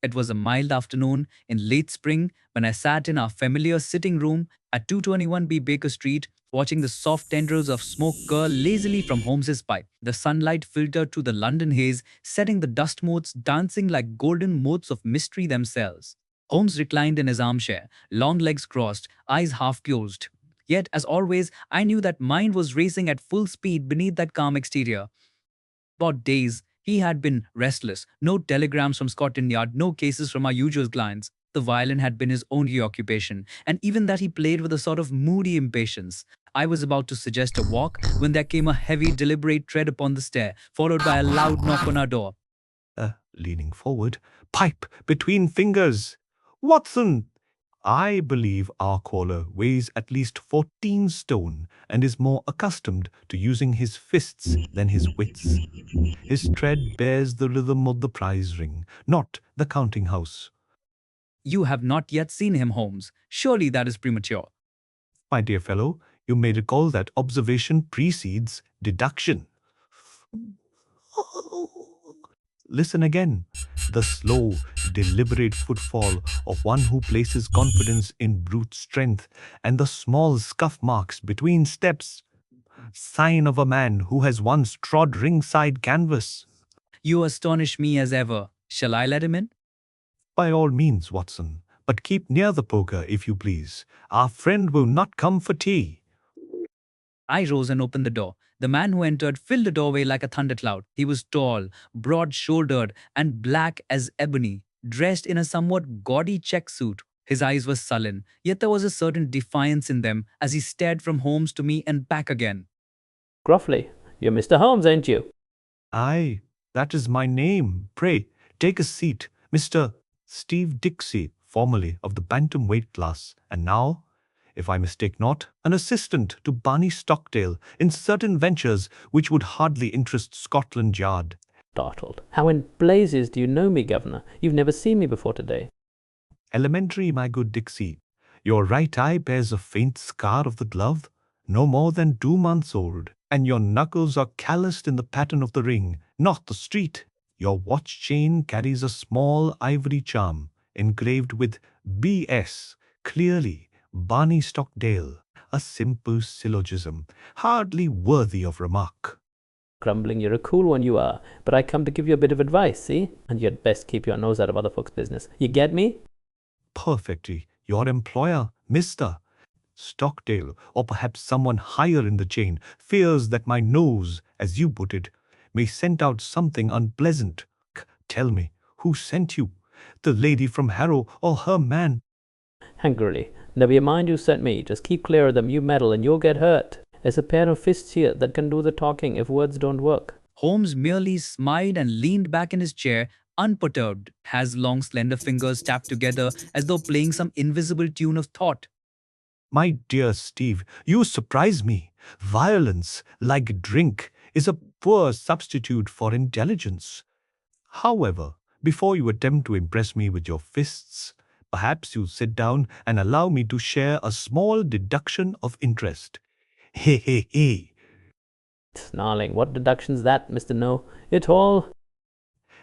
It was a mild afternoon in late spring when I sat in our familiar sitting room at 221B Baker Street, watching the soft tendrils of smoke curl lazily from Holmes's pipe. The sunlight filtered through the London haze, setting the dust motes dancing like golden motes of mystery themselves. Holmes reclined in his armchair, long legs crossed, eyes half closed. Yet, as always, I knew that mind was racing at full speed beneath that calm exterior. For days, he had been restless. No telegrams from Scotland Yard, no cases from our usual clients. The violin had been his only occupation, and even that he played with a sort of moody impatience. I was about to suggest a walk when there came a heavy, deliberate tread upon the stair, followed by a loud knock on our door. Leaning forward, pipe between fingers. Watson! I believe our caller weighs at least 14 stone and is more accustomed to using his fists than his wits. His tread bears the rhythm of the prize ring, not the counting house. You have not yet seen him, Holmes. Surely that is premature. My dear fellow, you may recall that observation precedes deduction. Listen again. The slow, deliberate footfall of one who places confidence in brute strength, and the small scuff marks between steps, sign of a man who has once trod ringside canvas. You astonish me as ever. Shall I let him in? By all means, Watson, but keep near the poker, if you please. Our friend will not come for tea. I rose and opened the door. The man who entered filled the doorway like a thundercloud. He was tall, broad-shouldered, and black as ebony, dressed in a somewhat gaudy check suit. His eyes were sullen, yet there was a certain defiance in them as he stared from Holmes to me and back again. Gruffly, you're Mr. Holmes, ain't you? Aye, that is my name. Pray, take a seat, Mr. Steve Dixie, formerly of the bantam-weight class, and now, if I mistake not, an assistant to Barney Stockdale in certain ventures which would hardly interest Scotland Yard. Startled. How in blazes do you know me, Governor? You've never seen me before today. Elementary, my good Dixie. Your right eye bears a faint scar of the glove, no more than 2 months old, and your knuckles are calloused in the pattern of the ring, not the street. Your watch chain carries a small ivory charm, engraved with B.S., clearly Barney Stockdale, a simple syllogism, hardly worthy of remark. Grumbling, you're a cool one, you are. But I come to give you a bit of advice, see? And you'd best keep your nose out of other folks' business. You get me? Perfectly. Your employer, Mr. Stockdale, or perhaps someone higher in the chain, fears that my nose, as you put it, may scent out something unpleasant. Tell me, who sent you? The lady from Harrow or her man? Angrily. Never you mind who sent me. Just keep clear of them. You meddle and you'll get hurt. There's a pair of fists here that can do the talking if words don't work. Holmes merely smiled and leaned back in his chair, unperturbed, his long slender fingers tapped together as though playing some invisible tune of thought. My dear Steve, you surprise me. Violence, like drink, is a poor substitute for intelligence. However, before you attempt to impress me with your fists, perhaps you'll sit down and allow me to share a small deduction of interest. Hey, hey, hey. Snarling. What deduction's that, Mr. No? It all...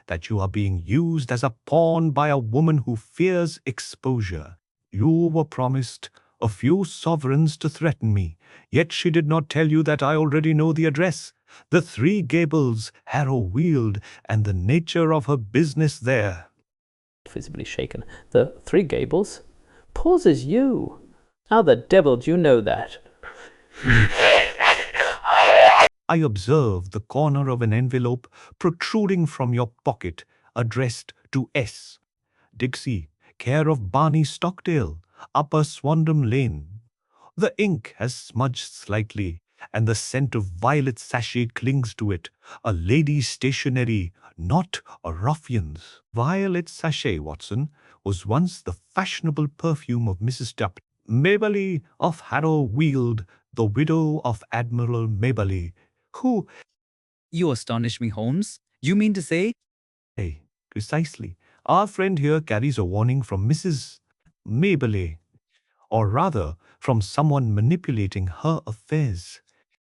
That you are being used as a pawn by a woman who fears exposure. You were promised a few sovereigns to threaten me, yet she did not tell you that I already know the address, the Three Gables, Harrow Weald, and the nature of her business there. Visibly shaken. The Three Gables? Pauses you. How the devil do you know that? I observed the corner of an envelope protruding from your pocket, addressed to S. Dixie, care of Barney Stockdale, Upper Swandam Lane. The ink has smudged slightly, and the scent of violet sachet clings to it. A lady's stationery, not a ruffian's. Violet sachet, Watson, was once the fashionable perfume of Mrs. Maberley of Harrow Weald, the widow of Admiral Maberley, who... You astonish me, Holmes. You mean to say? Hey, precisely. Our friend here carries a warning from Mrs. Maberley, or rather, from someone manipulating her affairs.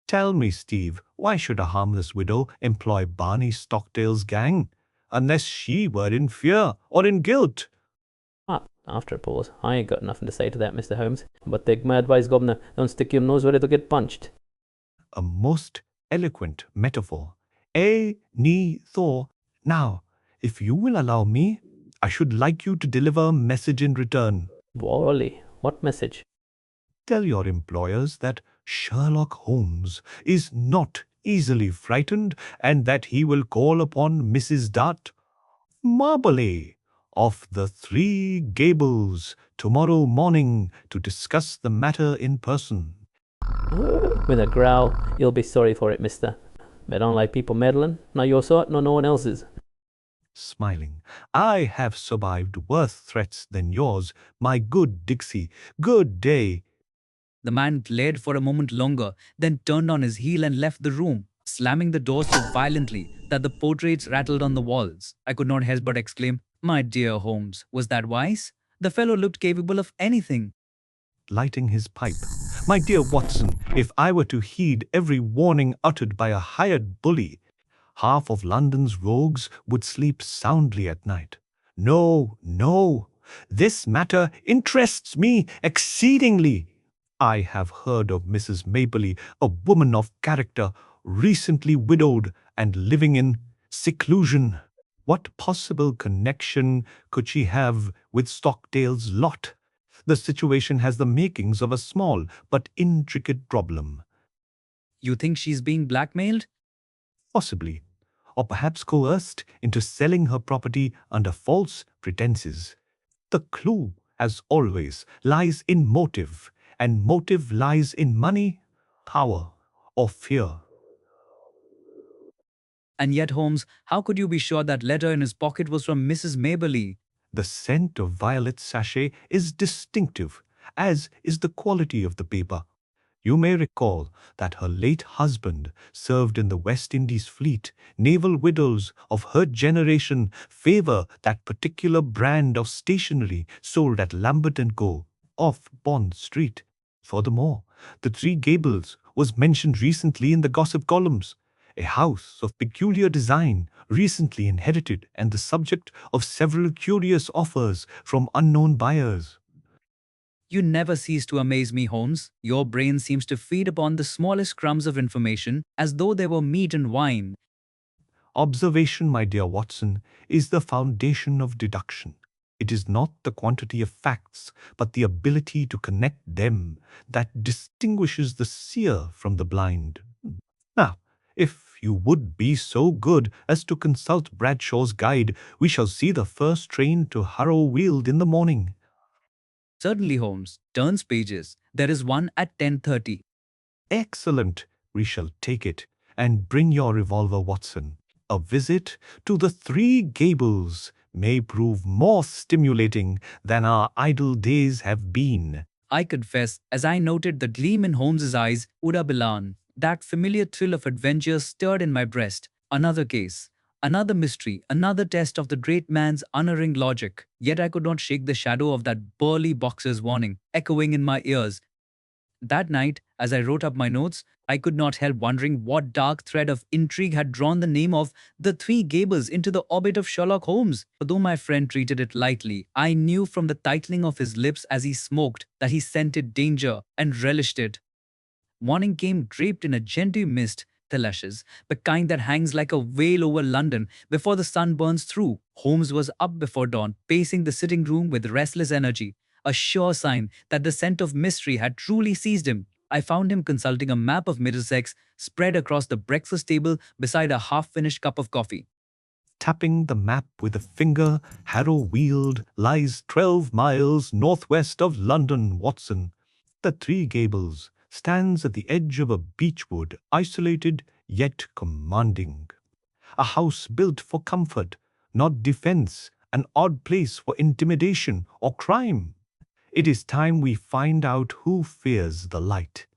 Tell me, Steve, why should a harmless widow employ Barney Stockdale's gang? unless she were in fear or in guilt. Ah, after a pause, I ain't got nothing to say to that, Mr. Holmes. But take my advice, Governor. Don't stick your nose where it'll get punched. A most eloquent metaphor. Ni Thor. Now, if you will allow me, I should like you to deliver a message in return. Wally, what message? Tell your employers that Sherlock Holmes is not easily frightened and that he will call upon Mrs. Dart Maberley of the Three Gables tomorrow morning to discuss the matter in person. With a growl, you'll be sorry for it, mister. I don't like people meddling, not your sort, nor no one else's. Smiling, I have survived worse threats than yours, my good Dixie. Good day. The man glared for a moment longer, then turned on his heel and left the room, slamming the door so violently that the portraits rattled on the walls. I could not help but exclaim, "My dear Holmes, was that wise? The fellow looked capable of anything." Lighting his pipe. My dear Watson, if I were to heed every warning uttered by a hired bully, half of London's rogues would sleep soundly at night. No, no, this matter interests me exceedingly. I have heard of Mrs. Maberley, a woman of character, recently widowed and living in seclusion. What possible connection could she have with Stockdale's lot? The situation has the makings of a small but intricate problem. You think she's being blackmailed? Possibly, or perhaps coerced into selling her property under false pretenses. The clue, as always, lies in motive, and motive lies in money, power, or fear. And yet, Holmes, how could you be sure that letter in his pocket was from Mrs. Maberley? The scent of violet sachet is distinctive, as is the quality of the paper. You may recall that her late husband served in the West Indies fleet. Naval widows of her generation favor that particular brand of stationery sold at Lambert & Co. off Bond Street. Furthermore, the Three Gables was mentioned recently in the gossip columns, a house of peculiar design recently inherited and the subject of several curious offers from unknown buyers. You never cease to amaze me, Holmes. Your brain seems to feed upon the smallest crumbs of information as though they were meat and wine. Observation, my dear Watson, is the foundation of deduction. It is not the quantity of facts, but the ability to connect them that distinguishes the seer from the blind. Now, if you would be so good as to consult Bradshaw's guide, we shall see the first train to Harrow Weald in the morning. Certainly, Holmes. Turns pages. There is one at 10:30. Excellent. We shall take it. And bring your revolver, Watson. A visit to the Three Gables may prove more stimulating than our idle days have been. I confess, as I noted the gleam in Holmes's eyes, Uda Bilan, that familiar thrill of adventure stirred in my breast. Another case, another mystery, another test of the great man's unerring logic. Yet I could not shake the shadow of that burly boxer's warning echoing in my ears. That night, as I wrote up my notes, I could not help wondering what dark thread of intrigue had drawn the name of the Three Gables into the orbit of Sherlock Holmes. Although my friend treated it lightly, I knew from the tightening of his lips as he smoked that he scented danger and relished it. Morning came draped in a gentle mist, the lashes, the kind that hangs like a veil over London before the sun burns through. Holmes was up before dawn, pacing the sitting room with restless energy, a sure sign that the scent of mystery had truly seized him. I found him consulting a map of Middlesex spread across the breakfast table beside a half-finished cup of coffee. Tapping the map with a finger, Harrow Weald lies 12 miles northwest of London, Watson. The Three Gables stands at the edge of a beechwood, isolated yet commanding. A house built for comfort, not defense, an odd place for intimidation or crime. It is time we find out who fears the light.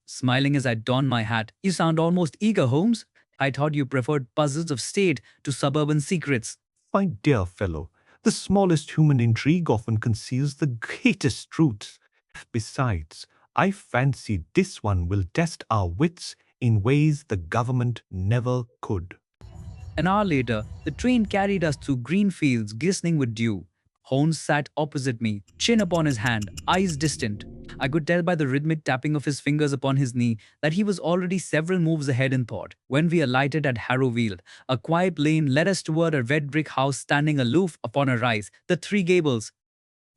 Smiling as I donned my hat, "You sound almost eager, Holmes. I thought you preferred puzzles of state to suburban secrets." My dear fellow, the smallest human intrigue often conceals the greatest truths. Besides, I fancy this one will test our wits in ways the government never could. An hour later, the train carried us through green fields glistening with dew. Holmes sat opposite me, chin upon his hand, eyes distant. I could tell by the rhythmic tapping of his fingers upon his knee that he was already several moves ahead in thought. When we alighted at Harrow Weald, a quiet lane led us toward a red brick house standing aloof upon a rise, the Three Gables.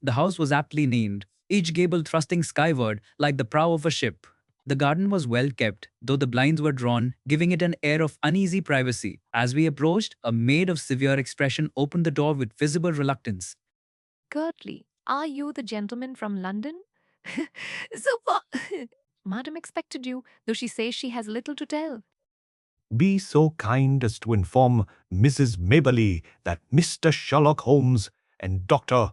The house was aptly named, each gable thrusting skyward like the prow of a ship. The garden was well kept, though the blinds were drawn, giving it an air of uneasy privacy. As we approached, a maid of severe expression opened the door with visible reluctance. Curtly, are you the gentleman from London? So what? Madam expected you, though she says she has little to tell. Be so kind as to inform Mrs. Maberley that Mr. Sherlock Holmes and Dr.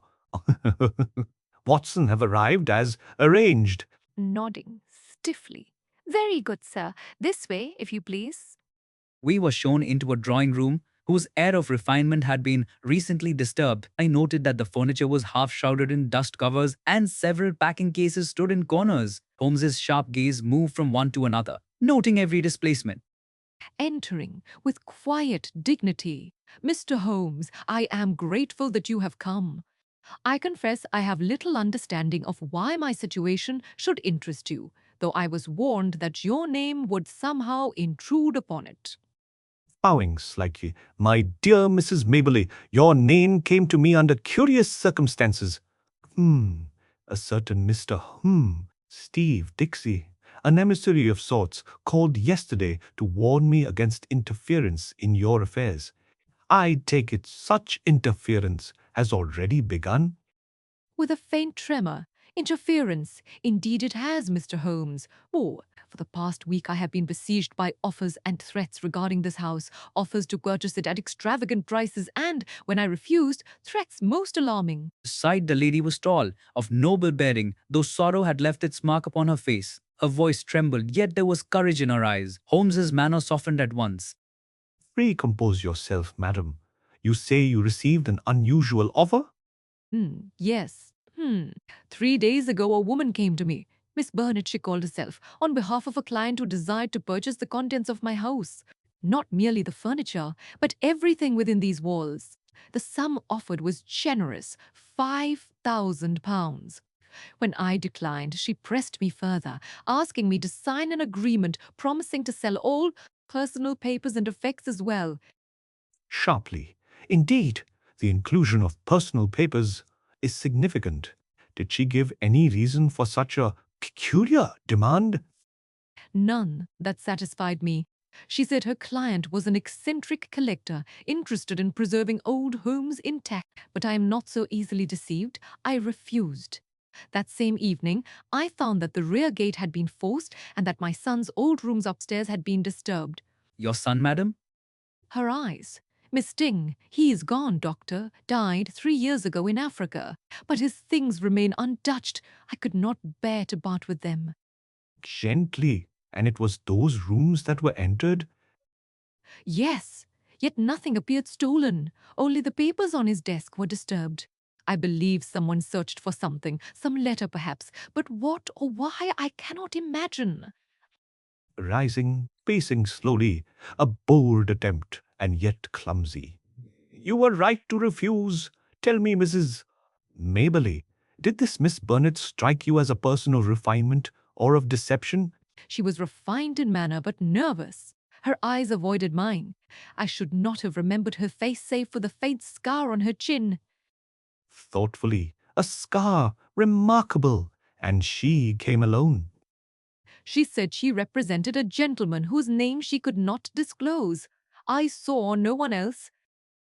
Watson have arrived as arranged. Nodding stiffly. Very good, sir. This way, if you please. We were shown into a drawing room whose air of refinement had been recently disturbed. I noted that the furniture was half shrouded in dust covers and several packing cases stood in corners. Holmes's sharp gaze moved from one to another, noting every displacement. Entering with quiet dignity. Mr. Holmes, I am grateful that you have come. I confess I have little understanding of why my situation should interest you, though I was warned that your name would somehow intrude upon it. Bowing slightly, my dear Mrs. Maberley, your name came to me under curious circumstances. A certain Mr. Steve Dixie, an emissary of sorts, called yesterday to warn me against interference in your affairs. I take it such interference has already begun. With a faint tremor. Interference. Indeed it has, Mr. Holmes. Oh, for the past week I have been besieged by offers and threats regarding this house, offers to purchase it at extravagant prices, and, when I refused, threats most alarming. Beside the lady was tall, of noble bearing, though sorrow had left its mark upon her face. Her voice trembled, yet there was courage in her eyes. Holmes's manner softened at once. Recompose yourself, madam. You say you received an unusual offer? Yes. 3 days ago a woman came to me. Miss Burnet, she called herself, on behalf of a client who desired to purchase the contents of my house. Not merely the furniture, but everything within these walls. The sum offered was generous, £5,000. When I declined, she pressed me further, asking me to sign an agreement promising to sell all personal papers and effects as well. Sharply. Indeed, the inclusion of personal papers is significant. Did she give any reason for such a peculiar demand? None that satisfied me. She said her client was an eccentric collector, interested in preserving old homes intact. But I am not so easily deceived. I refused. That same evening, I found that the rear gate had been forced and that my son's old rooms upstairs had been disturbed. Your son, madam? Her eyes. Miss Ding, he is gone, doctor, died 3 years ago in Africa. But his things remain untouched. I could not bear to part with them. Gently. And it was those rooms that were entered? Yes, yet nothing appeared stolen. Only the papers on his desk were disturbed. I believe someone searched for something, some letter perhaps, but what or why I cannot imagine. Rising, pacing slowly, a bold attempt, and yet clumsy. You were right to refuse. Tell me, Mrs. Maberley, did this Miss Burnet strike you as a person of refinement or of deception? She was refined in manner but nervous. Her eyes avoided mine. I should not have remembered her face save for the faint scar on her chin. Thoughtfully, a scar, remarkable, and she came alone. She said she represented a gentleman whose name she could not disclose. I saw no one else.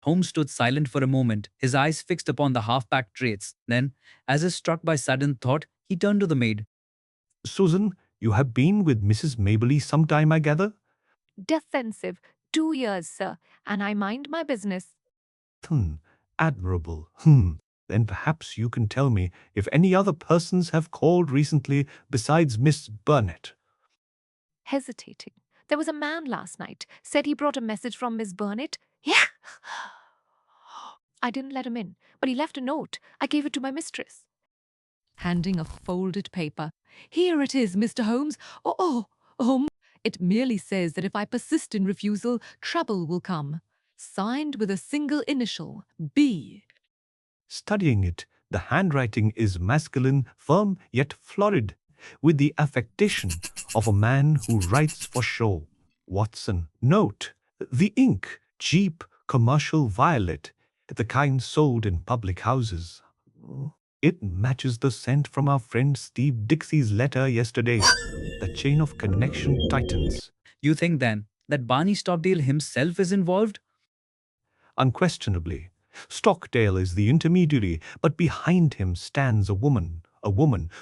Holmes stood silent for a moment, his eyes fixed upon the half-packed trays. Then, as if struck by sudden thought, he turned to the maid. Susan, you have been with Mrs. Maberley some time, I gather? Defensive. 2 years, sir, and I mind my business. Admirable. Then perhaps you can tell me if any other persons have called recently besides Miss Burnet. Hesitating. There was a man last night. Said he brought a message from Miss Burnet. Yeah. I didn't let him in, but he left a note. I gave it to my mistress. Handing a folded paper. Here it is, Mr. Holmes. Oh. It merely says that if I persist in refusal, trouble will come. signed with a single initial, B. Studying it, the handwriting is masculine, firm yet florid, with the affectation of a man who writes for show. Watson, note, the ink, cheap commercial violet, the kind sold in public houses. It matches the scent from our friend Steve Dixie's letter yesterday. The chain of connection tightens. You think then that Barney Stockdale himself is involved? Unquestionably, Stockdale is the intermediary, but behind him stands a woman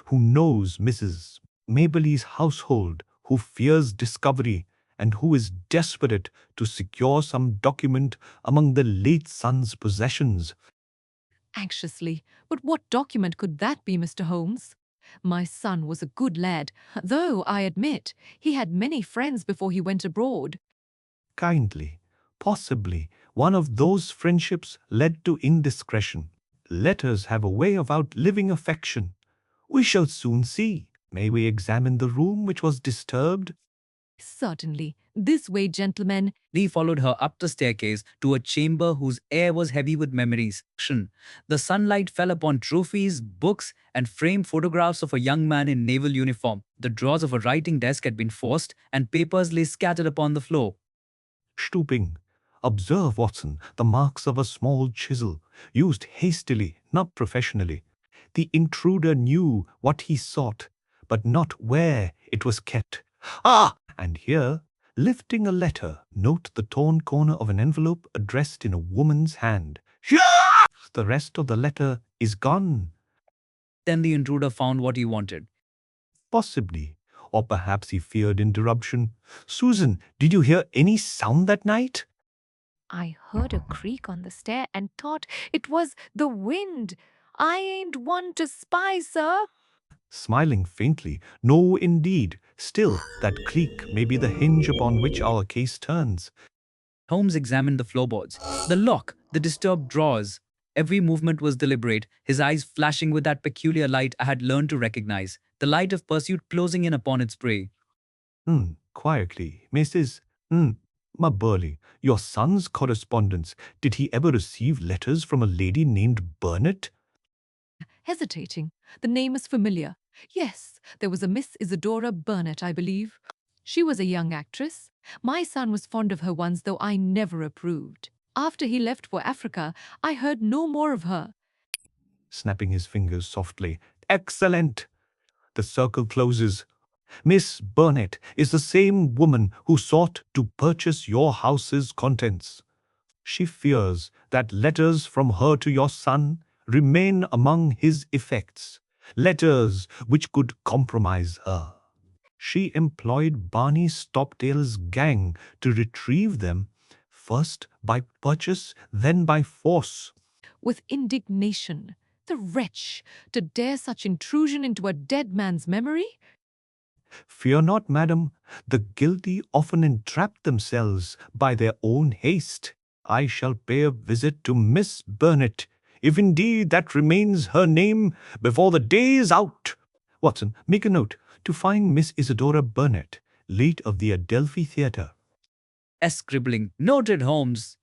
who knows Mrs. Maberley's household, who fears discovery, and who is desperate to secure some document among the late son's possessions. Anxiously, but what document could that be, Mr. Holmes? My son was a good lad, though I admit he had many friends before he went abroad. Kindly, possibly one of those friendships led to indiscretion. Letters have a way of outliving affection. We shall soon see. May we examine the room which was disturbed? Certainly. This way, gentlemen. Lee followed her up the staircase to a chamber whose air was heavy with memories. The sunlight fell upon trophies, books, and framed photographs of a young man in naval uniform. The drawers of a writing desk had been forced, and papers lay scattered upon the floor. Stooping. Observe, Watson, the marks of a small chisel, used hastily, not professionally. The intruder knew what he sought, but not where it was kept. Ah! And here, lifting a letter, note the torn corner of an envelope addressed in a woman's hand. The rest of the letter is gone. Then the intruder found what he wanted. Possibly. Or perhaps he feared interruption. Susan, did you hear any sound that night? I heard a creak on the stair and thought it was the wind. I ain't one to spy, sir. Smiling faintly. No, indeed. Still, that creak may be the hinge upon which our case turns. Holmes examined the floorboards, the lock, the disturbed drawers. Every movement was deliberate, his eyes flashing with that peculiar light I had learned to recognize, the light of pursuit closing in upon its prey. Quietly, Mrs. Maberley, your son's correspondence. Did he ever receive letters from a lady named Burnet? Hesitating. The name is familiar. Yes, there was a Miss Isadora Burnet, I believe. She was a young actress. My son was fond of her once, though I never approved. After he left for Africa, I heard no more of her. Snapping his fingers softly. Excellent! The circle closes. Miss Burnet is the same woman who sought to purchase your house's contents. She fears that letters from her to your son remain among his effects, letters which could compromise her. She employed Barney Stockdale's gang to retrieve them, first by purchase, then by force. With indignation. The wretch, to dare such intrusion into a dead man's memory? Fear not, madam, the guilty often entrap themselves by their own haste. I shall pay a visit to Miss Burnet, if indeed that remains her name, before the day is out. Watson, make a note to find Miss Isadora Burnet, late of the Adelphi Theatre. Scribbling. Noted, Holmes.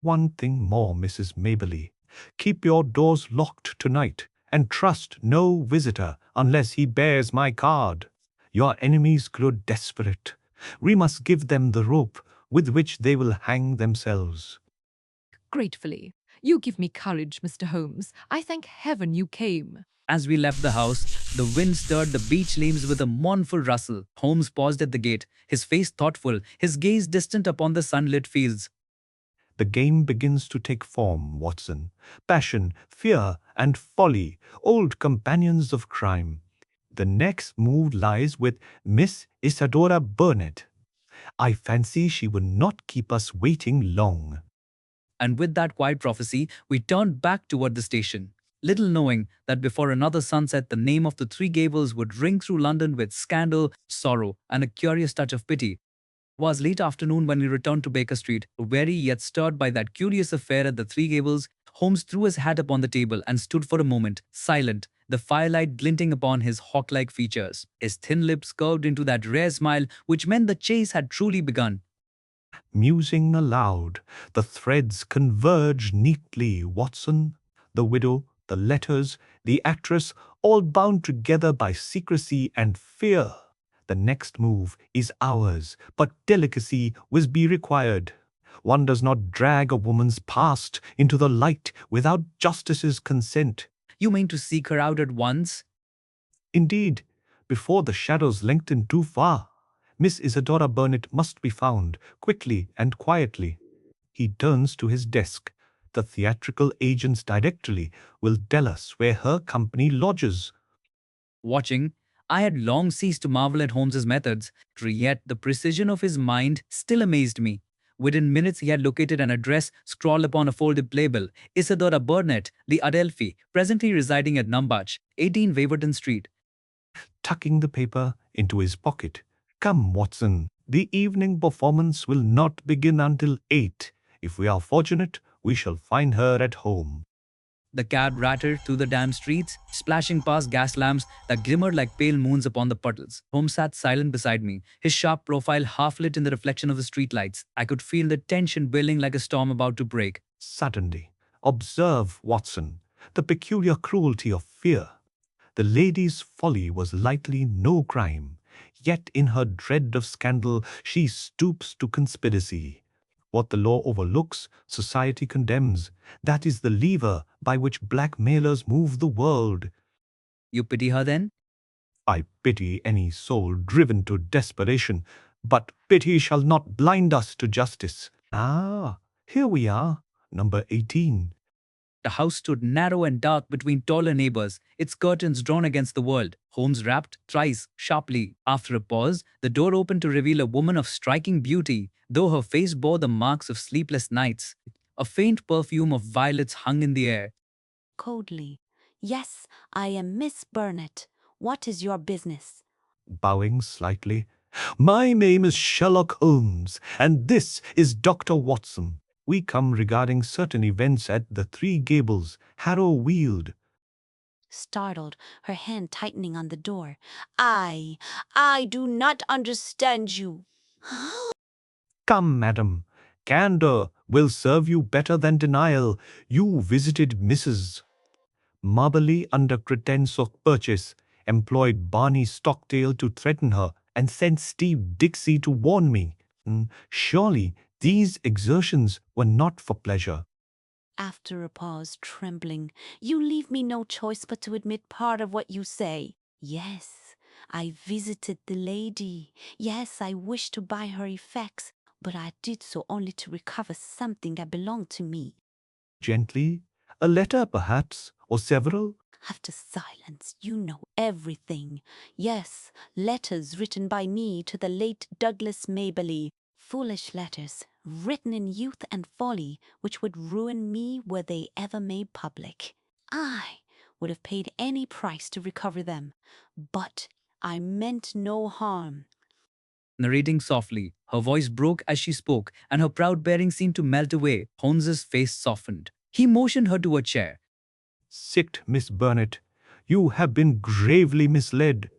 One thing more, Mrs. Maberley. Keep your doors locked tonight, and trust no visitor unless he bears my card. Your enemies grow desperate. We must give them the rope with which they will hang themselves. Gratefully. You give me courage, Mr. Holmes. I thank heaven you came. As we left the house, the wind stirred the beech leaves with a mournful rustle. Holmes paused at the gate, his face thoughtful, his gaze distant upon the sunlit fields. The game begins to take form, Watson. Passion, fear, and folly, old companions of crime. The next move lies with Miss Isadora Burnet. I fancy she will not keep us waiting long. And with that quiet prophecy, we turned back toward the station, little knowing that before another sunset the name of the Three Gables would ring through London with scandal, sorrow, and a curious touch of pity. It was late afternoon when we returned to Baker Street, weary yet stirred by that curious affair at the Three Gables. Holmes threw his hat upon the table and stood for a moment, silent, the firelight glinting upon his hawk-like features. His thin lips curved into that rare smile which meant the chase had truly begun. Musing aloud, the threads converge neatly, Watson. The widow, the letters, the actress, all bound together by secrecy and fear. The next move is ours, but delicacy will be required. One does not drag a woman's past into the light without justice's consent. You mean to seek her out at once? Indeed, before the shadows lengthen too far, Miss Isadora Burnet must be found, quickly and quietly. He turns to his desk. The theatrical agent's directory will tell us where her company lodges. Watching, I had long ceased to marvel at Holmes's methods, yet the precision of his mind still amazed me. Within minutes, he had located an address scrawled upon a folded playbill: Isadora Burnet, the Adelphi, presently residing at Numbach, 18 Waverton Street. Tucking the paper into his pocket. Come, Watson, the evening performance will not begin until 8. If we are fortunate, we shall find her at home. The cab rattled through the damp streets, splashing past gas lamps that glimmered like pale moons upon the puddles. Holmes sat silent beside me, his sharp profile half lit in the reflection of the streetlights. I could feel the tension building like a storm about to break. Suddenly, observe, Watson, the peculiar cruelty of fear. The lady's folly was likely no crime, yet in her dread of scandal she stoops to conspiracy. What the law overlooks, society condemns. That is the lever by which blackmailers move the world. You pity her then? I pity any soul driven to desperation, but pity shall not blind us to justice. Ah, here we are, number 18. The house stood narrow and dark between taller neighbors, its curtains drawn against the world. Holmes rapped thrice, sharply. After a pause, the door opened to reveal a woman of striking beauty, though her face bore the marks of sleepless nights. A faint perfume of violets hung in the air. Coldly. Yes, I am Miss Burnet. What is your business? Bowing slightly. My name is Sherlock Holmes, and this is Dr. Watson. We come regarding certain events at the Three Gables, Harrow Weald. Startled, her hand tightening on the door. I do not understand you. Come, madam. Candor will serve you better than denial. You visited Mrs. Maberley under pretence of purchase, employed Barney Stockdale to threaten her, and sent Steve Dixie to warn me. Surely these exertions were not for pleasure. After a pause, trembling, you leave me no choice but to admit part of what you say. Yes, I visited the lady. Yes, I wished to buy her effects, but I did so only to recover something that belonged to me. Gently, a letter perhaps, or several? After silence, you know everything. Yes, letters written by me to the late Douglas Maberley. Foolish letters, written in youth and folly, which would ruin me were they ever made public. I would have paid any price to recover them, but I meant no harm. Narrating softly, her voice broke as she spoke, and her proud bearing seemed to melt away. Holmes's face softened. He motioned her to a chair. Sit, Miss Burnet. You have been gravely misled.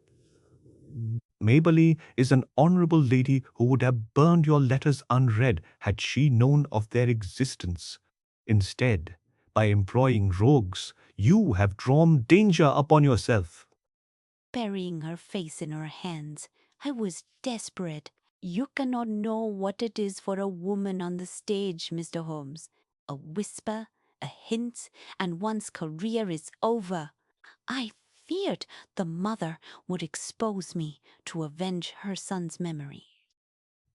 Maberley is an honourable lady who would have burned your letters unread had she known of their existence. Instead, by employing rogues, you have drawn danger upon yourself. Burying her face in her hands, I was desperate. You cannot know what it is for a woman on the stage, Mr. Holmes. A whisper, a hint, and one's career is over. I feared the mother would expose me to avenge her son's memory.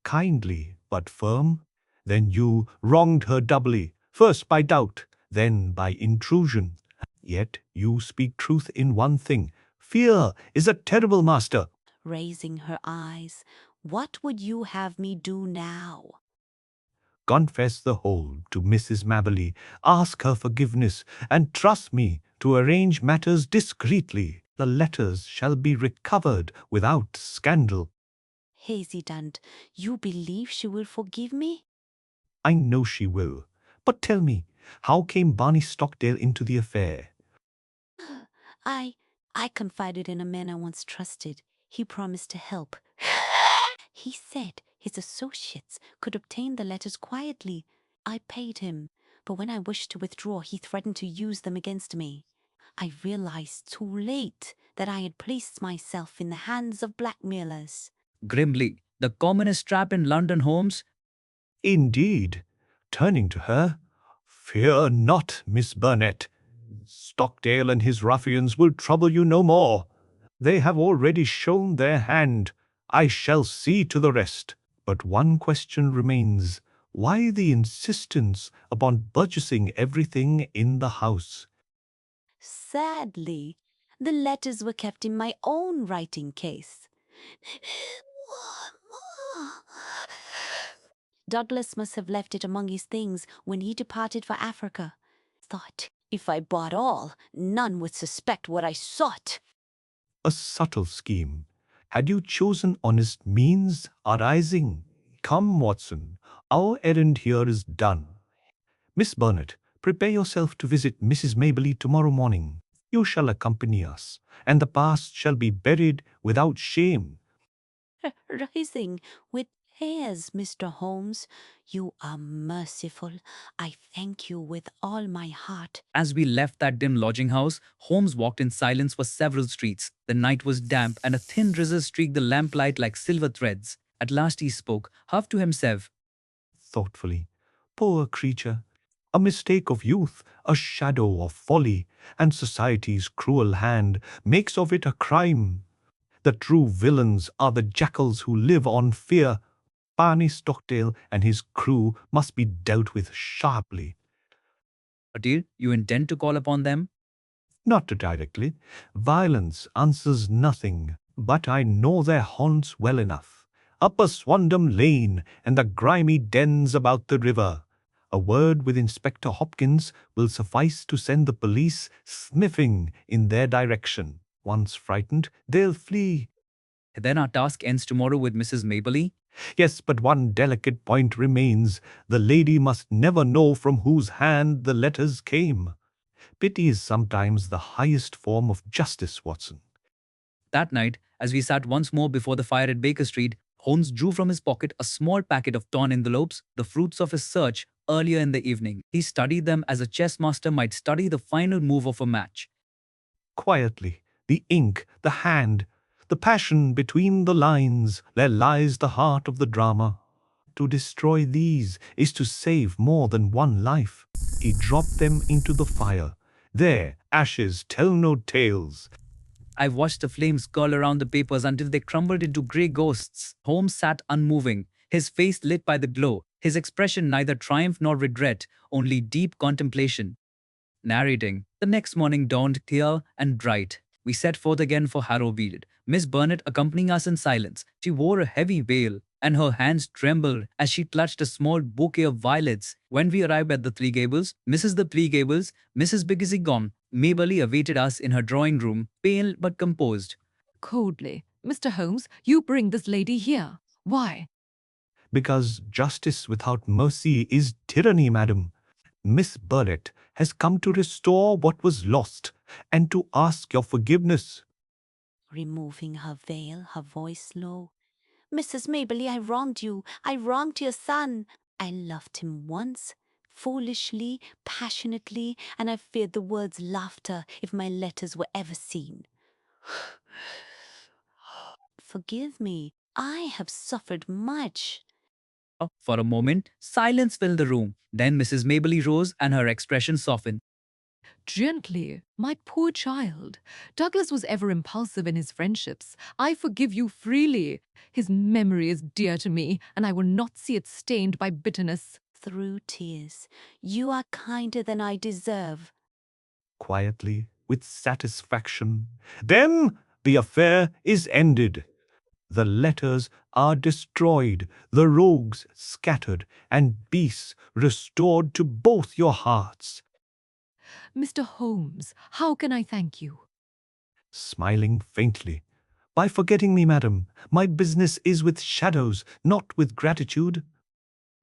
Kindly but firm, then you wronged her doubly, first by doubt, then by intrusion. Yet you speak truth in one thing. Fear is a terrible master. Raising her eyes, what would you have me do now? Confess the whole to Mrs. Maberley, ask her forgiveness, and trust me to arrange matters discreetly. The letters shall be recovered without scandal. Hesitant, you believe she will forgive me? I know she will. But tell me, how came Barney Stockdale into the affair? I confided in a man I once trusted. He promised to help. He said His associates could obtain the letters quietly. I paid him, but when I wished to withdraw, he threatened to use them against me. I realized too late that I had placed myself in the hands of blackmailers. Grimly, the commonest trap in London, Holmes. Indeed. Turning to her, fear not, Miss Burnet. Stockdale and his ruffians will trouble you no more. They have already shown their hand. I shall see to the rest. But one question remains. Why the insistence upon purchasing everything in the house? Sadly, the letters were kept in my own writing case. Douglas must have left it among his things when he departed for Africa. Thought, if I bought all, none would suspect what I sought. A subtle scheme. Had you chosen honest means arising? Come, Watson, our errand here is done. Miss Burnet, prepare yourself to visit Mrs. Maberley tomorrow morning. You shall accompany us, and the past shall be buried without shame. Rising with tears, Mr. Holmes. You are merciful. I thank you with all my heart. As we left that dim lodging house, Holmes walked in silence for several streets. The night was damp, and a thin drizzle streaked the lamplight like silver threads. At last he spoke, half to himself. Thoughtfully, poor creature, a mistake of youth, a shadow of folly, and society's cruel hand makes of it a crime. The true villains are the jackals who live on fear. Barney Stockdale and his crew must be dealt with sharply. Dear, you intend to call upon them? Not directly. Violence answers nothing, but I know their haunts well enough. Upper Swandam Lane and the grimy dens about the river. A word with Inspector Hopkins will suffice to send the police sniffing in their direction. Once frightened, they'll flee. Then our task ends tomorrow with Mrs. Maberley. Yes, but one delicate point remains. The lady must never know from whose hand the letters came. Pity is sometimes the highest form of justice, Watson. That night, as we sat once more before the fire at Baker Street, Holmes drew from his pocket a small packet of torn envelopes, the fruits of his search earlier in the evening. He studied them as a chess master might study the final move of a match. Quietly, the ink, the hand, the passion between the lines, there lies the heart of the drama. To destroy these is to save more than one life. He dropped them into the fire. There, ashes tell no tales. I watched the flames curl around the papers until they crumbled into grey ghosts. Holmes sat unmoving, his face lit by the glow, his expression neither triumph nor regret, only deep contemplation. Narrating, the next morning dawned clear and bright. We set forth again for Harrow Weald, Miss Burnet accompanying us in silence. She wore a heavy veil, and her hands trembled as she clutched a small bouquet of violets. When we arrived at the Three Gables, Mrs. Biggsy gone, Maberley awaited us in her drawing room, pale but composed. Coldly, Mr. Holmes, you bring this lady here. Why? Because justice without mercy is tyranny, madam. Miss Burnet has come to restore what was lost and to ask your forgiveness. Removing her veil, her voice low. Mrs. Maberley, I wronged you. I wronged your son. I loved him once, foolishly, passionately, and I feared the world's laughter if my letters were ever seen. Forgive me. I have suffered much. For a moment, silence filled the room. Then Mrs. Maberley rose and her expression softened. Gently, my poor child. Douglas was ever impulsive in his friendships. I forgive you freely. His memory is dear to me, and I will not see it stained by bitterness. Through tears, you are kinder than I deserve. Quietly, with satisfaction. Then the affair is ended. The letters are destroyed, the rogues scattered, and peace restored to both your hearts. Mr. Holmes, how can I thank you? Smiling faintly. By forgetting me, madam, my business is with shadows, not with gratitude.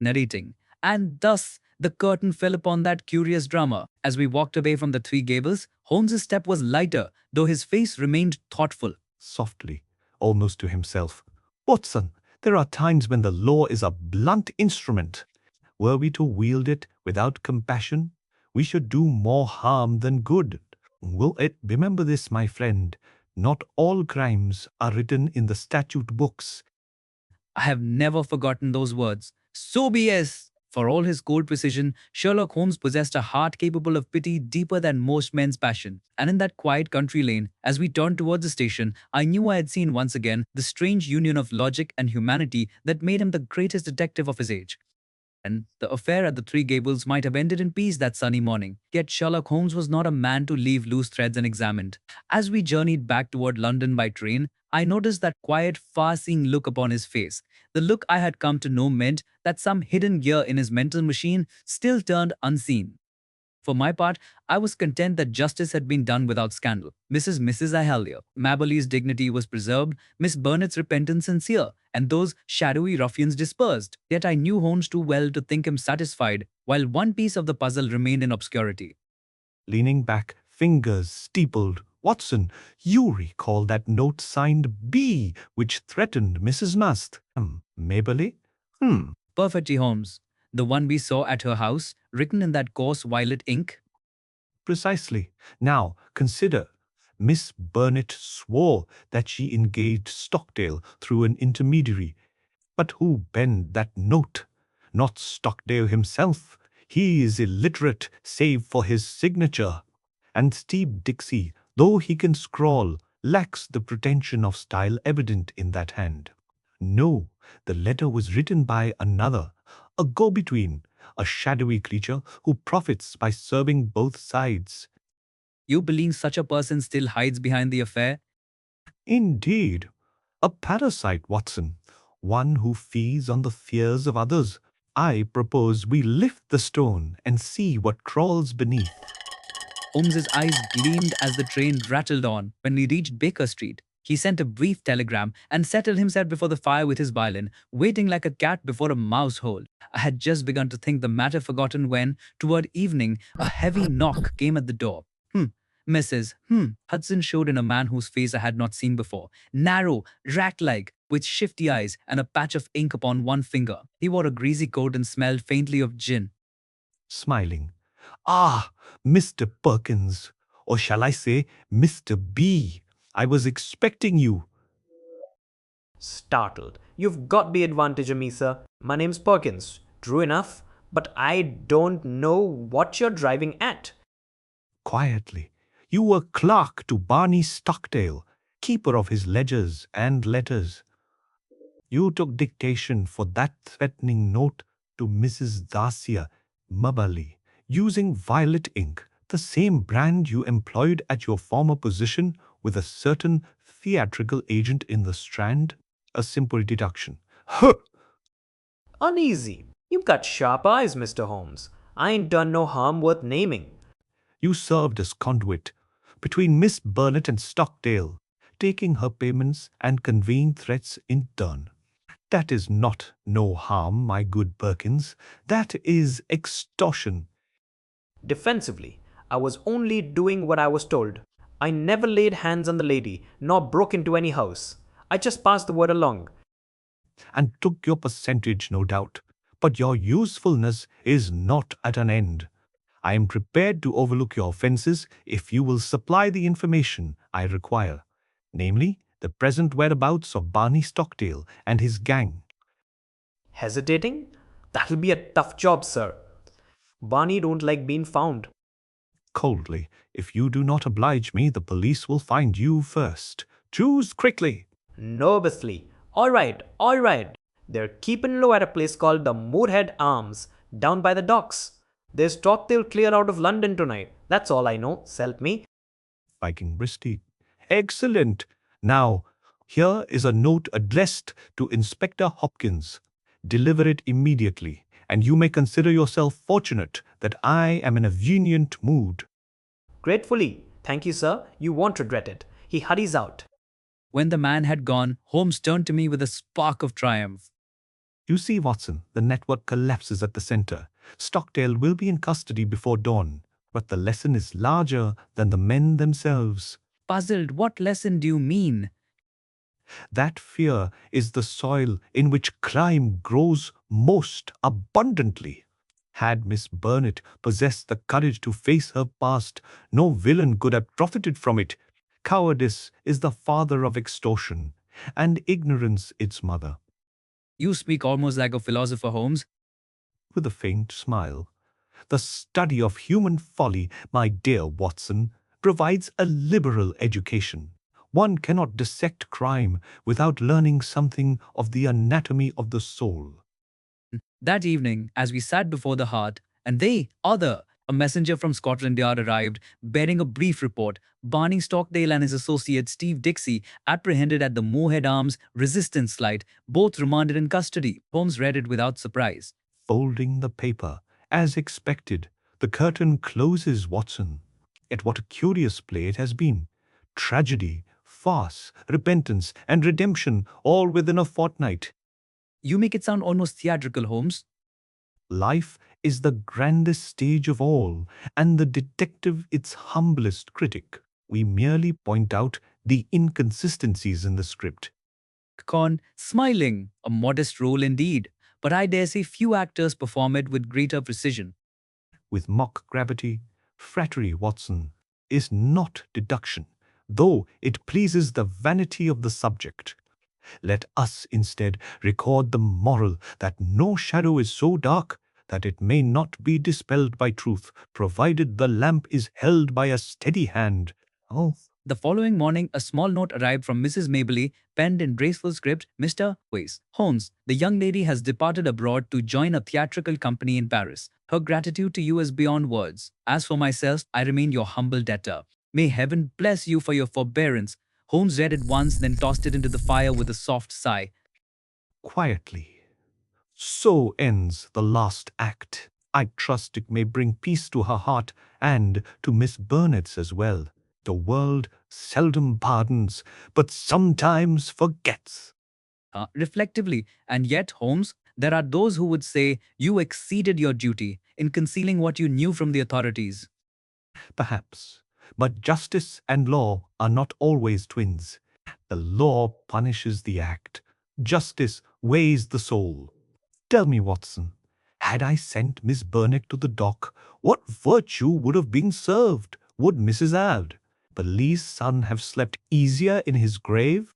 Narrating. And thus the curtain fell upon that curious drama. As we walked away from the Three Gables, Holmes's step was lighter, though his face remained thoughtful. Softly, almost to himself. Watson, There are times when the law is a blunt instrument. Were we to wield it without compassion, we should do more harm than good. Will it remember this, my friend? Not all crimes are written in the statute books. I have never forgotten those words. So BS! For all his cold precision, Sherlock Holmes possessed a heart capable of pity deeper than most men's passion. And in that quiet country lane, as we turned towards the station, I knew I had seen once again the strange union of logic and humanity that made him the greatest detective of his age. And the affair at the Three Gables might have ended in peace that sunny morning. Yet Sherlock Holmes was not a man to leave loose threads unexamined. As we journeyed back toward London by train, I noticed that quiet, far-seeing look upon his face. The look I had come to know meant that some hidden gear in his mental machine still turned unseen. For my part, I was content that justice had been done without scandal. Mrs. Ahalia Maberley's dignity was preserved, Miss Burnet's repentance sincere, and those shadowy ruffians dispersed. Yet I knew Holmes too well to think him satisfied, while one piece of the puzzle remained in obscurity. Leaning back, fingers steepled. Watson, you recall that note signed B, which threatened Mrs. Must. Maberley? Perfectly, Holmes. The one we saw at her house, written in that coarse violet ink. Precisely. Now, consider. Miss Burnet swore that she engaged Stockdale through an intermediary. But who penned that note? Not Stockdale himself. He is illiterate, save for his signature. And Steve Dixie, though he can scrawl, lacks the pretension of style evident in that hand. No, the letter was written by another, a go-between, a shadowy creature who profits by serving both sides. You believe such a person still hides behind the affair? Indeed, a parasite, Watson, one who feeds on the fears of others. I propose we lift the stone and see what crawls beneath. Holmes's eyes gleamed as the train rattled on. When we reached Baker Street, he sent a brief telegram and settled himself before the fire with his violin, waiting like a cat before a mouse hole. I had just begun to think the matter forgotten when, toward evening, a heavy knock came at the door. Mrs. Hudson showed in a man whose face I had not seen before. Narrow, rat-like, with shifty eyes and a patch of ink upon one finger. He wore a greasy coat and smelled faintly of gin. Smiling. Ah, Mr. Perkins, or shall I say Mr. B. I was expecting you. Startled. You've got the advantage of me, sir. My name's Perkins. True enough, but I don't know what you're driving at. Quietly. You were clerk to Barney Stockdale, keeper of his ledgers and letters. You took dictation for that threatening note to Mrs. Darcia Maberley, using violet ink, the same brand you employed at your former position with a certain theatrical agent in the Strand. A simple deduction. Huh! Uneasy. You've got sharp eyes, Mr. Holmes. I ain't done no harm worth naming. You served as conduit between Miss Burnet and Stockdale, taking her payments and conveying threats in turn. That is not no harm, my good Perkins. That is extortion. Defensively, I was only doing what I was told. I never laid hands on the lady, nor broke into any house. I just passed the word along. And took your percentage, no doubt. But your usefulness is not at an end. I am prepared to overlook your offences if you will supply the information I require, namely, the present whereabouts of Barney Stockdale and his gang. Hesitating? That'll be a tough job, sir. Barney don't like being found. Coldly, if you do not oblige me, the police will find you first. Choose quickly. Nervously. All right. They're keeping low at a place called the Moorhead Arms, down by the docks. There's talk they'll clear out of London tonight. That's all I know. Help me. Viking briskly. Excellent. Now, here is a note addressed to Inspector Hopkins. Deliver it immediately, and you may consider yourself fortunate that I am in a venient mood. Gratefully. Thank you, sir. You won't regret it. He hurries out. When the man had gone, Holmes turned to me with a spark of triumph. You see, Watson, the network collapses at the center. Stockdale will be in custody before dawn, but the lesson is larger than the men themselves. Puzzled, what lesson do you mean? That fear is the soil in which crime grows most abundantly. Had Miss Burnet possessed the courage to face her past, no villain could have profited from it. Cowardice is the father of extortion, and ignorance its mother. You speak almost like a philosopher, Holmes. With a faint smile, the study of human folly, my dear Watson, provides a liberal education. One cannot dissect crime without learning something of the anatomy of the soul. That evening, as we sat before the hearth, and a messenger from Scotland Yard arrived, bearing a brief report. Barney Stockdale and his associate Steve Dixie, apprehended at the Moorhead Arms resistance slide, both remanded in custody. Holmes read it without surprise. Folding the paper, as expected, the curtain closes, Watson. Yet what a curious play it has been. Tragedy, farce, repentance, and redemption all within a fortnight. You make it sound almost theatrical, Holmes. Life is the grandest stage of all, and the detective its humblest critic. We merely point out the inconsistencies in the script. Con, smiling, a modest role indeed, but I dare say few actors perform it with greater precision. With mock gravity, flattery, Watson, is not deduction, though it pleases the vanity of the subject. Let us instead record the moral that no shadow is so dark that it may not be dispelled by truth, provided the lamp is held by a steady hand. Oh, The following morning, a small note arrived from Mrs. Maberley, penned in graceful script. Mr. Ways. Holmes, the young lady has departed abroad to join a theatrical company in Paris. Her gratitude to you is beyond words. As for myself, I remain your humble debtor. May heaven bless you for your forbearance. Holmes read it once, then tossed it into the fire with a soft sigh. quietly. So ends the last act. I trust it may bring peace to her heart and to Miss Burnet's as well. The world seldom pardons, but sometimes forgets. Reflectively, and yet, Holmes, there are those who would say you exceeded your duty in concealing what you knew from the authorities. Perhaps, but justice and law are not always twins. The law punishes the act. Justice weighs the soul. Tell me, Watson, had I sent Miss Burnet to the dock, what virtue would have been served? Would Mrs. Maberley's son have slept easier in his grave?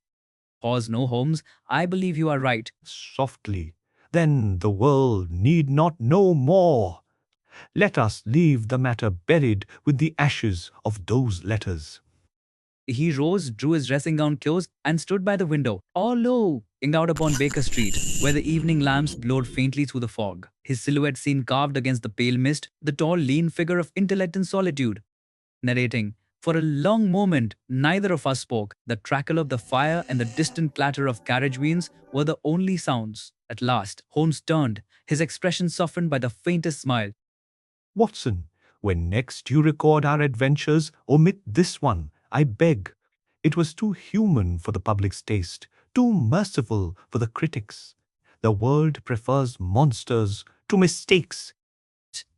Pause, no, Holmes. I believe you are right. Softly. Then the world need not know more. Let us leave the matter buried with the ashes of those letters. He rose, drew his dressing gown close, and stood by the window, all looking out upon Baker Street, where the evening lamps glowed faintly through the fog. His silhouette seen carved against the pale mist, the tall, lean figure of intellect and solitude. Narrating, for a long moment, neither of us spoke. The crackle of the fire and the distant clatter of carriage wheels were the only sounds. At last, Holmes turned, his expression softened by the faintest smile. Watson, when next you record our adventures, omit this one, I beg. It was too human for the public's taste, too merciful for the critics. The world prefers monsters to mistakes.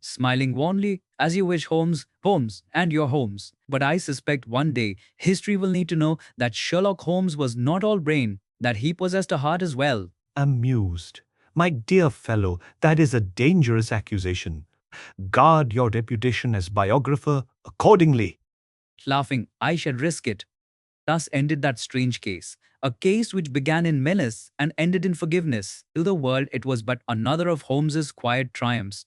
Smiling wanly, as you wish, Holmes, and your Holmes. But I suspect one day history will need to know that Sherlock Holmes was not all brain, that he possessed a heart as well. Amused. My dear fellow, that is a dangerous accusation. Guard your reputation as biographer accordingly. Laughing, I shall risk it. Thus ended that strange case, a case which began in menace and ended in forgiveness. To the world, it was but another of Holmes's quiet triumphs.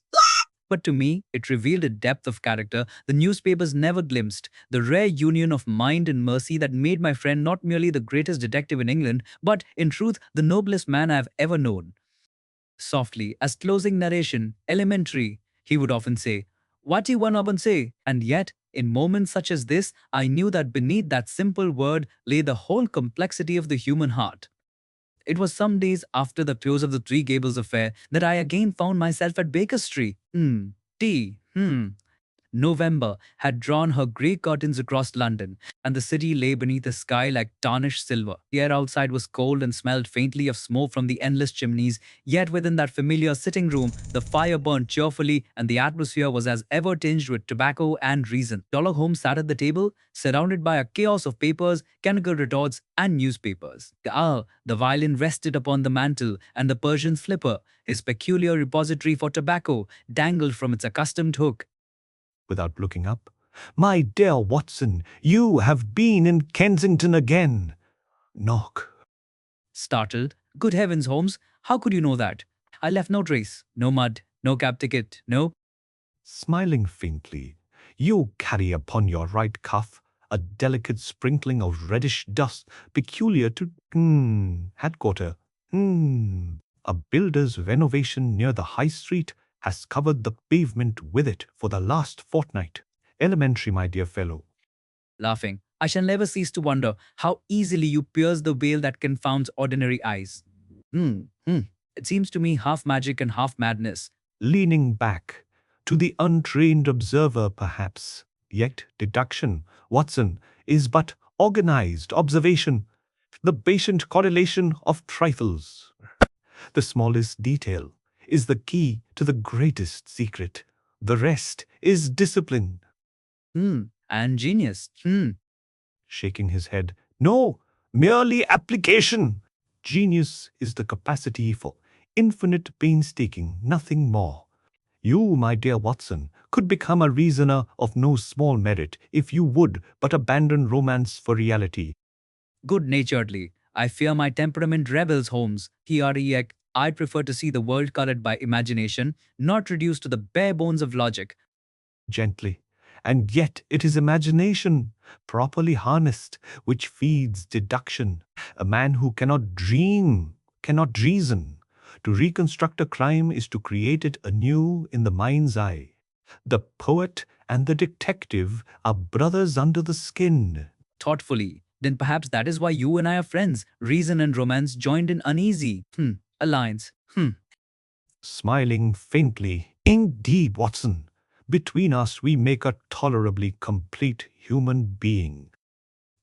But to me, it revealed a depth of character the newspapers never glimpsed, the rare union of mind and mercy that made my friend not merely the greatest detective in England, but, in truth, the noblest man I have ever known. Softly, as closing narration, elementary, he would often say, "What you one say?" And yet, in moments such as this, I knew that beneath that simple word lay the whole complexity of the human heart. It was some days after the close of the Three Gables affair that I again found myself at Baker Street. Tea. November had drawn her grey curtains across London, and the city lay beneath a sky like tarnished silver. The air outside was cold and smelled faintly of smoke from the endless chimneys, yet within that familiar sitting room, the fire burned cheerfully, and the atmosphere was as ever tinged with tobacco and reason. Sherlock Holmes sat at the table, surrounded by a chaos of papers, chemical retorts, and newspapers. The violin rested upon the mantel, and the Persian slipper, his peculiar repository for tobacco, dangled from its accustomed hook. Without looking up, "My dear Watson, you have been in Kensington again." Knock. Startled, "Good heavens, Holmes, how could you know that? I left no trace, no mud, no cab ticket, no—" Smiling faintly, "You carry upon your right cuff a delicate sprinkling of reddish dust peculiar to headquarter. A builder's renovation near the High Street has covered the pavement with it for the last fortnight. Elementary, my dear fellow." Laughing, "I shall never cease to wonder how easily you pierce the veil that confounds ordinary eyes. It seems to me half magic and half madness." Leaning back, "To the untrained observer, perhaps. Yet deduction, Watson, is but organized observation, the patient correlation of trifles. The smallest detail is the key to the greatest secret. The rest is discipline." And genius. Shaking his head, "No, merely application. Genius is the capacity for infinite painstaking, nothing more. You, my dear Watson, could become a reasoner of no small merit if you would but abandon romance for reality." Good-naturedly, "I fear my temperament rebels, Holmes. I'd prefer to see the world colored by imagination, not reduced to the bare bones of logic." Gently, "And yet it is imagination, properly harnessed, which feeds deduction. A man who cannot dream cannot reason. To reconstruct a crime is to create it anew in the mind's eye. The poet and the detective are brothers under the skin." Thoughtfully, "Then perhaps that is why you and I are friends. Reason and romance joined in uneasy, alliance. Smiling faintly, "Indeed, Watson, between us we make a tolerably complete human being."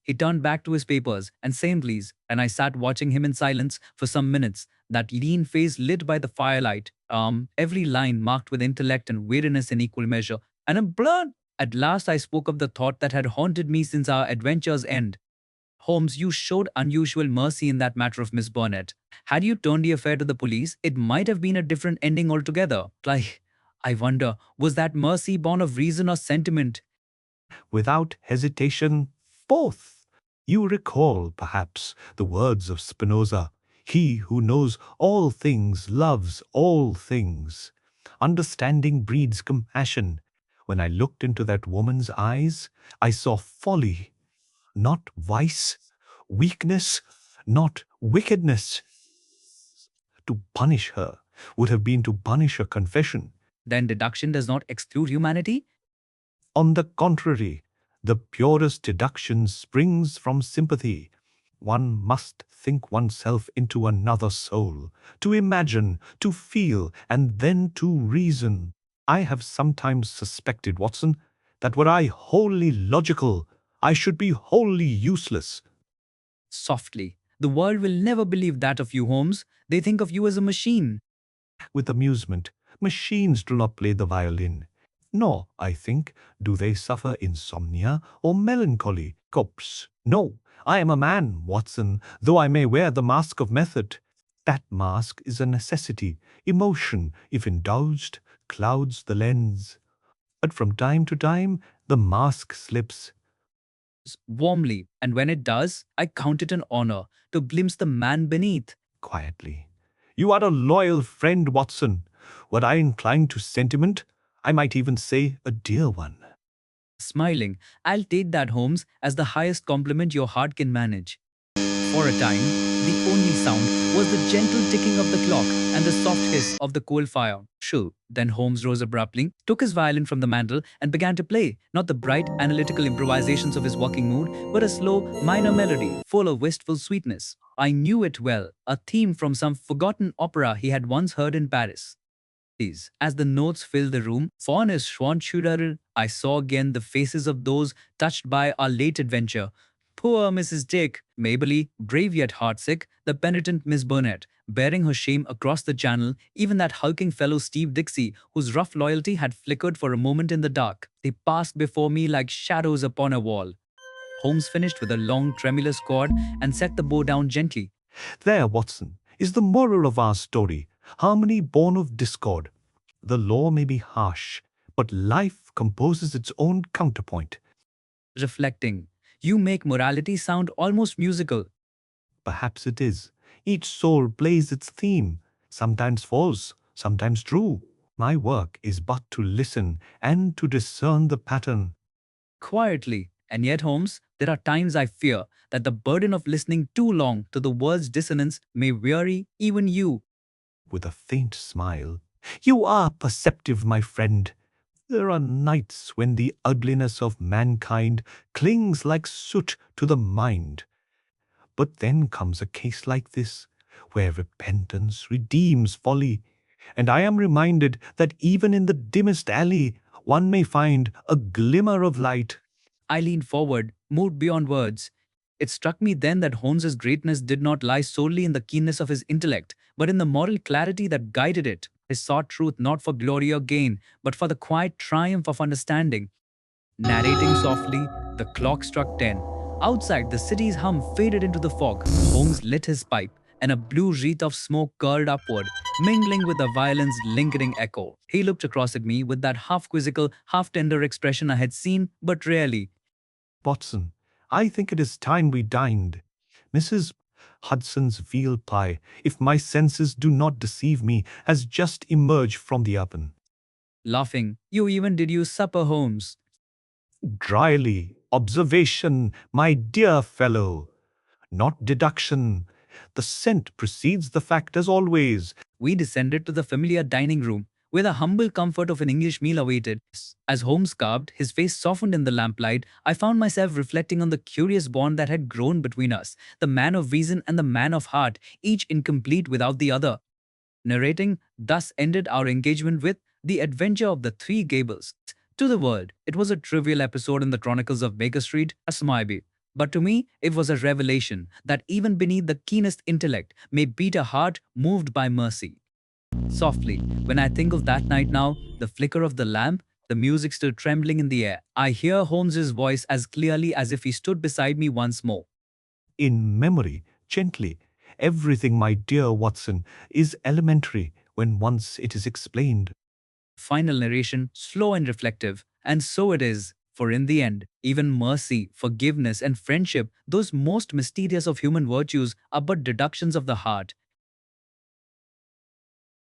He turned back to his papers and same please, and I sat watching him in silence for some minutes, that lean face lit by the firelight, every line marked with intellect and weariness in equal measure, and a blur. At last I spoke of the thought that had haunted me since our adventure's end. "Holmes, you showed unusual mercy in that matter of Miss Burnet. Had you turned the affair to the police, it might have been a different ending altogether. Like, I wonder, was that mercy born of reason or sentiment?" Without hesitation, both. You recall, perhaps, the words of Spinoza, "He who knows all things loves all things. Understanding breeds compassion." When I looked into that woman's eyes, I saw folly, not vice, weakness, not wickedness. To punish her would have been to punish her confession. Then deduction does not exclude humanity? On the contrary, the purest deduction springs from sympathy. One must think oneself into another soul, to imagine, to feel, and then to reason. I have sometimes suspected, Watson, that were I wholly logical, I should be wholly useless. Softly. "The world will never believe that of you, Holmes. They think of you as a machine." With amusement, "Machines do not play the violin. Nor, I think, do they suffer insomnia or melancholy. Corpse. No, I am a man, Watson, though I may wear the mask of method. That mask is a necessity. Emotion, if indulged, clouds the lens. But from time to time, the mask slips." Warmly, "And when it does, I count it an honor to glimpse the man beneath." Quietly, "You are a loyal friend, Watson. Were I inclined to sentiment, I might even say a dear one." Smiling, "I'll take that, Holmes, as the highest compliment your heart can manage." For a time, the only sound was the gentle ticking of the clock and the soft hiss of the coal fire. Shoo! Then Holmes rose abruptly, took his violin from the mantel, and began to play, not the bright, analytical improvisations of his working mood, but a slow, minor melody full of wistful sweetness. I knew it well, a theme from some forgotten opera he had once heard in Paris. As the notes filled the room, Faunus Schwanschürer, I saw again the faces of those touched by our late adventure. Poor Mrs. Dick, Maberley, brave yet heartsick, the penitent Miss Burnet, bearing her shame across the channel, even that hulking fellow Steve Dixie, whose rough loyalty had flickered for a moment in the dark. They passed before me like shadows upon a wall. Holmes finished with a long, tremulous chord and set the bow down gently. There, Watson, is the moral of our story. Harmony born of discord. The law may be harsh, but life composes its own counterpoint. Reflecting, you make morality sound almost musical. Perhaps it is. Each soul plays its theme, sometimes false, sometimes true. My work is but to listen and to discern the pattern. Quietly, and yet, Holmes, there are times I fear that the burden of listening too long to the world's dissonance may weary even you. With a faint smile, you are perceptive, my friend. There are nights when the ugliness of mankind clings like soot to the mind. But then comes a case like this, where repentance redeems folly, and I am reminded that even in the dimmest alley one may find a glimmer of light. I leaned forward, moved beyond words. It struck me then that Holmes's greatness did not lie solely in the keenness of his intellect, but in the moral clarity that guided it. He sought truth not for glory or gain, but for the quiet triumph of understanding. Narrating softly, the clock struck 10. Outside, the city's hum faded into the fog. Holmes lit his pipe, and a blue wreath of smoke curled upward, mingling with the violin's lingering echo. He looked across at me with that half quizzical, half tender expression I had seen but rarely. Watson, I think it is time we dined. Mrs. Hudson's veal pie, if my senses do not deceive me, has just emerged from the oven. Laughing, you even did use supper, Holmes. Dryly, observation, my dear fellow, not deduction. The scent precedes the fact as always. We descended to the familiar dining room, where the humble comfort of an English meal awaited. As Holmes carved, his face softened in the lamplight, I found myself reflecting on the curious bond that had grown between us, the man of reason and the man of heart, each incomplete without the other. Narrating, thus ended our engagement with The Adventure of the Three Gables. To the world, it was a trivial episode in the Chronicles of Baker Street, Asmaibi. But to me, it was a revelation that even beneath the keenest intellect may beat a heart moved by mercy. Softly, when I think of that night now, the flicker of the lamp, the music still trembling in the air, I hear Holmes's voice as clearly as if he stood beside me once more. In memory, gently, everything, my dear Watson, is elementary when once it is explained. Final narration, slow and reflective, and so it is. For in the end, even mercy, forgiveness, and friendship, those most mysterious of human virtues, are but deductions of the heart,